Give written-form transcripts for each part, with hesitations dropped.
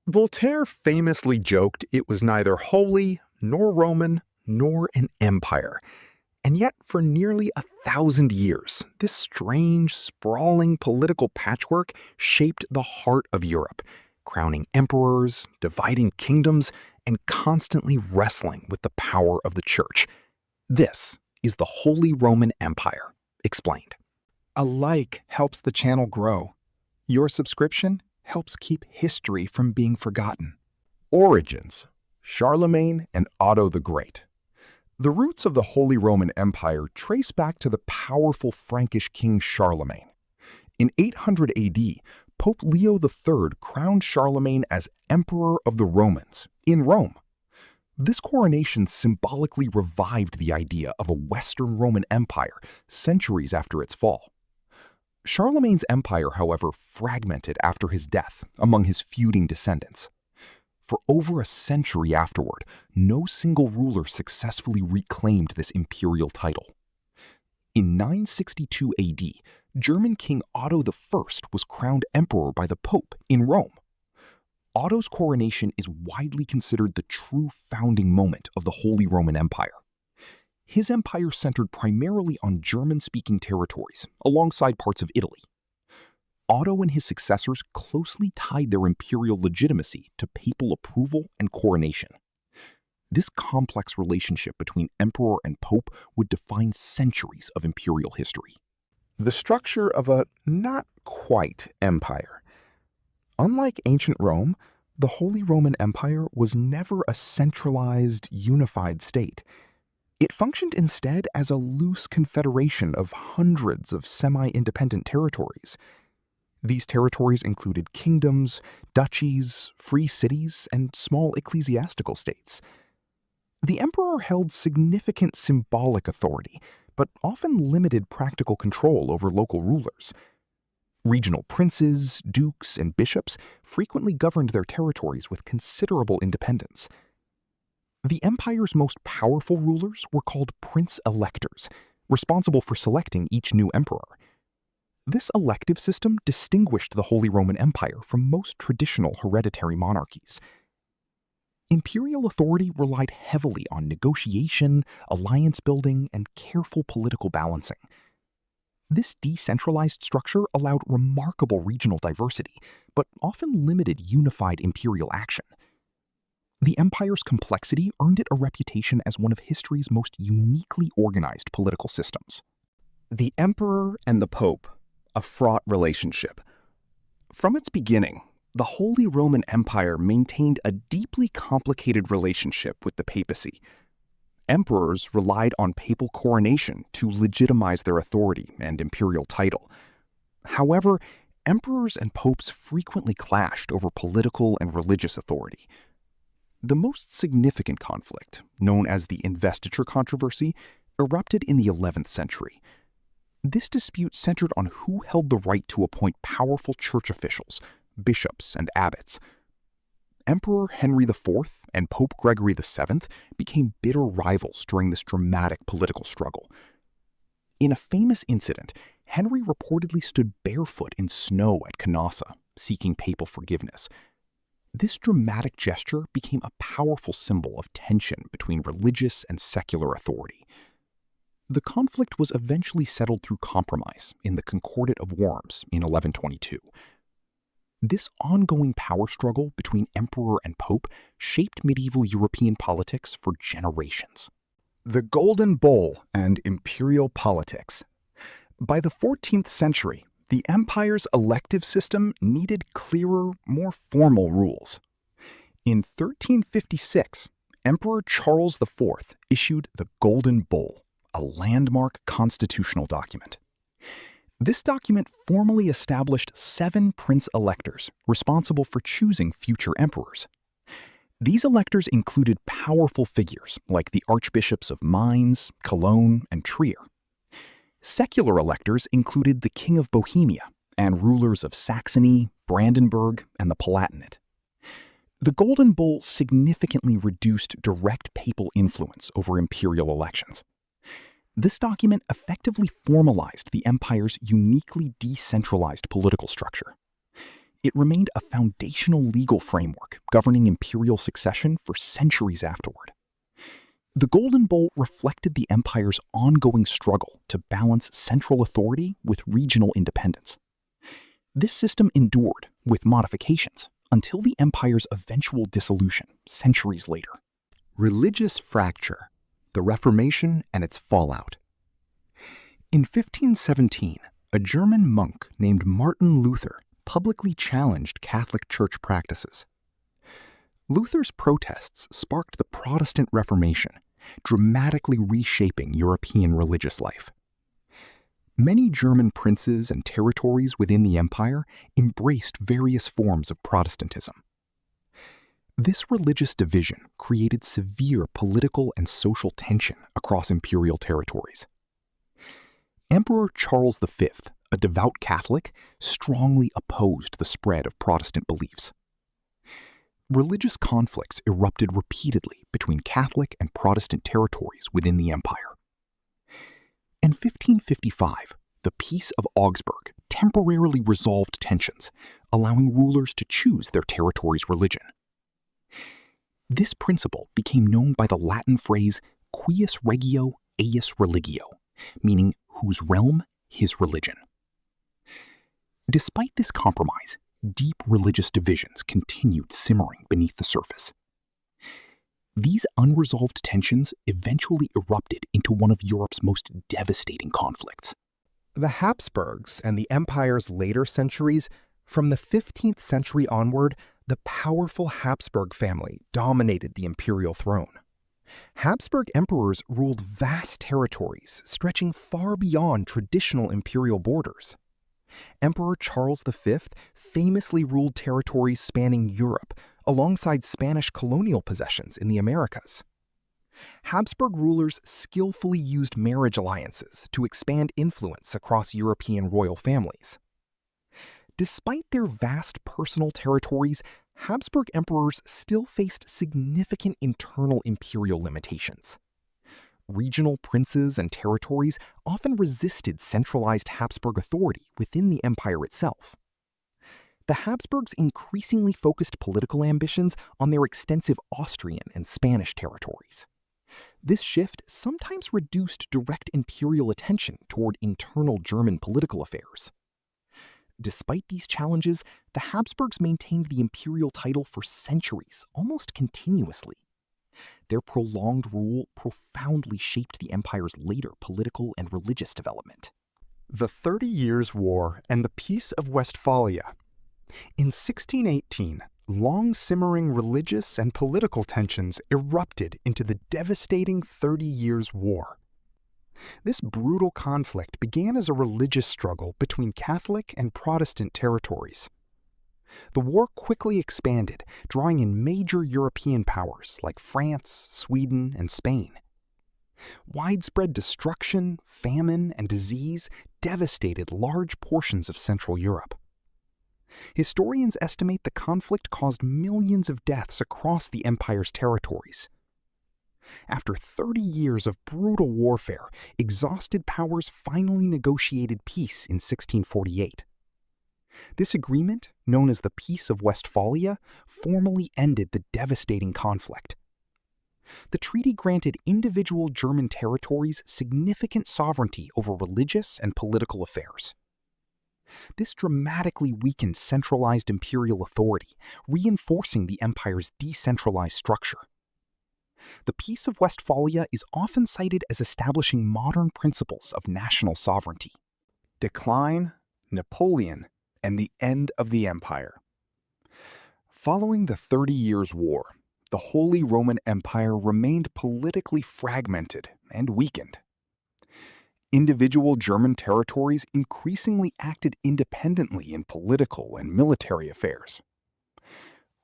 Voltaire famously joked it was neither holy, nor Roman, nor an empire. And yet, for nearly 1,000 years, this strange, sprawling political patchwork shaped the heart of Europe, crowning emperors, dividing kingdoms, and constantly wrestling with the power of the church. This is the Holy Roman Empire, explained. A like helps the channel grow. Your subscription helps keep history from being forgotten. Origins: Charlemagne and Otto the Great. The roots of the Holy Roman Empire trace back to the powerful Frankish king Charlemagne. In 800 AD, Pope Leo III crowned Charlemagne as Emperor of the Romans in Rome. This coronation symbolically revived the idea of a Western Roman Empire centuries after its fall. Charlemagne's empire, however, fragmented after his death among his feuding descendants. For over a century afterward, no single ruler successfully reclaimed this imperial title. In 962 AD, German King Otto I was crowned emperor by the Pope in Rome. Otto's coronation is widely considered the true founding moment of the Holy Roman Empire. His empire centered primarily on German-speaking territories, alongside parts of Italy. Otto and his successors closely tied their imperial legitimacy to papal approval and coronation. This complex relationship between emperor and pope would define centuries of imperial history. The structure of a not-quite empire. Unlike ancient Rome, the Holy Roman Empire was never a centralized, unified state. It functioned instead as a loose confederation of hundreds of semi-independent territories. These territories included kingdoms, duchies, free cities, and small ecclesiastical states. The emperor held significant symbolic authority, but often limited practical control over local rulers. Regional princes, dukes, and bishops frequently governed their territories with considerable independence. The empire's most powerful rulers were called prince-electors, responsible for selecting each new emperor. This elective system distinguished the Holy Roman Empire from most traditional hereditary monarchies. Imperial authority relied heavily on negotiation, alliance building, and careful political balancing. This decentralized structure allowed remarkable regional diversity, but often limited unified imperial action. The empire's complexity earned it a reputation as one of history's most uniquely organized political systems. The emperor and the pope, a fraught relationship. From its beginning, the Holy Roman Empire maintained a deeply complicated relationship with the papacy. Emperors relied on papal coronation to legitimize their authority and imperial title. However, emperors and popes frequently clashed over political and religious authority. The most significant conflict, known as the investiture controversy, erupted in the 11th century. This dispute centered on who held the right to appoint powerful church officials, bishops, and abbots. Emperor Henry IV and Pope Gregory VII became bitter rivals during this dramatic political struggle. In a famous incident, Henry reportedly stood barefoot in snow at Canossa, seeking papal forgiveness. This dramatic gesture became a powerful symbol of tension between religious and secular authority. The conflict was eventually settled through compromise in the Concordat of Worms in 1122. This ongoing power struggle between emperor and pope shaped medieval European politics for generations. The Golden Bull and imperial politics. By the 14th century, the empire's elective system needed clearer, more formal rules. In 1356, Emperor Charles IV issued the Golden Bull, a landmark constitutional document. This document formally established 7 prince-electors responsible for choosing future emperors. These electors included powerful figures like the archbishops of Mainz, Cologne, and Trier. Secular electors included the King of Bohemia and rulers of Saxony, Brandenburg, and the Palatinate. The Golden Bull significantly reduced direct papal influence over imperial elections. This document effectively formalized the empire's uniquely decentralized political structure. it remained a foundational legal framework governing imperial succession for centuries afterward. The Golden Bowl reflected the empire's ongoing struggle to balance central authority with regional independence. This system endured, with modifications, until the empire's eventual dissolution centuries later. Religious fracture, the Reformation and its fallout. In 1517, a German monk named Martin Luther publicly challenged Catholic Church practices. Luther's protests sparked the Protestant Reformation, dramatically reshaping European religious life. Many German princes and territories within the empire embraced various forms of Protestantism. This religious division created severe political and social tension across imperial territories. Emperor Charles V, a devout Catholic, strongly opposed the spread of Protestant beliefs. Religious conflicts erupted repeatedly between Catholic and Protestant territories within the empire. In 1555, the Peace of Augsburg temporarily resolved tensions, allowing rulers to choose their territory's religion. This principle became known by the Latin phrase cuius regio eius religio, meaning whose realm, his religion. Despite this compromise, deep religious divisions continued simmering beneath the surface. These unresolved tensions eventually erupted into one of Europe's most devastating conflicts. The Habsburgs and the empire's later centuries, from the 15th century onward, the powerful Habsburg family dominated the imperial throne. Habsburg emperors ruled vast territories stretching far beyond traditional imperial borders. Emperor Charles V famously ruled territories spanning Europe alongside Spanish colonial possessions in the Americas. Habsburg rulers skillfully used marriage alliances to expand influence across European royal families. Despite their vast personal territories, Habsburg emperors still faced significant internal imperial limitations. Regional princes and territories often resisted centralized Habsburg authority within the empire itself. The Habsburgs increasingly focused political ambitions on their extensive Austrian and Spanish territories. This shift sometimes reduced direct imperial attention toward internal German political affairs. Despite these challenges, the Habsburgs maintained the imperial title for centuries, almost continuously. Their prolonged rule profoundly shaped the empire's later political and religious development. The 30 Years' War and the Peace of Westphalia. In 1618, long-simmering religious and political tensions erupted into the devastating 30 Years' War. This brutal conflict began as a religious struggle between Catholic and Protestant territories. The war quickly expanded, drawing in major European powers like France, Sweden, and Spain. Widespread destruction, famine, and disease devastated large portions of Central Europe. Historians estimate the conflict caused millions of deaths across the empire's territories. After 30 years of brutal warfare, exhausted powers finally negotiated peace in 1648. This agreement, known as the Peace of Westphalia, formally ended the devastating conflict. The treaty granted individual German territories significant sovereignty over religious and political affairs. This dramatically weakened centralized imperial authority, reinforcing the empire's decentralized structure. The Peace of Westphalia is often cited as establishing modern principles of national sovereignty. Decline, Napoleon, and the end of the empire. Following the 30 Years' War, the Holy Roman Empire remained politically fragmented and weakened. Individual German territories increasingly acted independently in political and military affairs.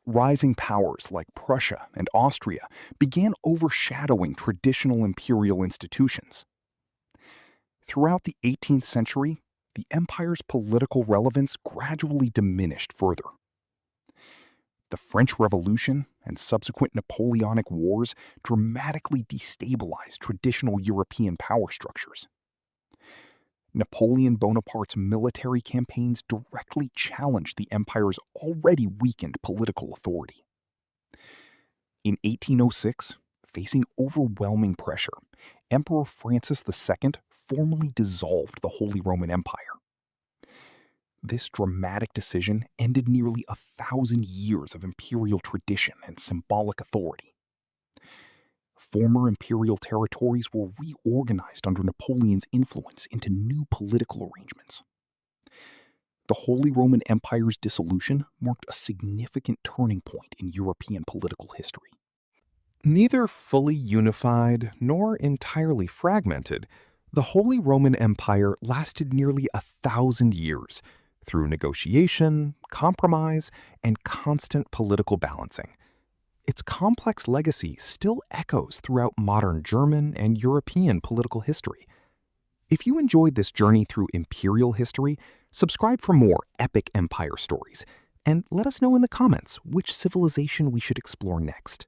Rising powers like Prussia and Austria began overshadowing traditional imperial institutions. Throughout the 18th century, the empire's political relevance gradually diminished further. The French Revolution and subsequent Napoleonic Wars dramatically destabilized traditional European power structures. Napoleon Bonaparte's military campaigns directly challenged the empire's already weakened political authority. In 1806, facing overwhelming pressure, Emperor Francis II formally dissolved the Holy Roman Empire. This dramatic decision ended nearly 1,000 years of imperial tradition and symbolic authority. Former imperial territories were reorganized under Napoleon's influence into new political arrangements. The Holy Roman Empire's dissolution marked a significant turning point in European political history. Neither fully unified nor entirely fragmented, the Holy Roman Empire lasted nearly 1,000 years through negotiation, compromise, and constant political balancing. Its complex legacy still echoes throughout modern German and European political history. If you enjoyed this journey through imperial history, subscribe for more epic empire stories, and let us know in the comments which civilization we should explore next.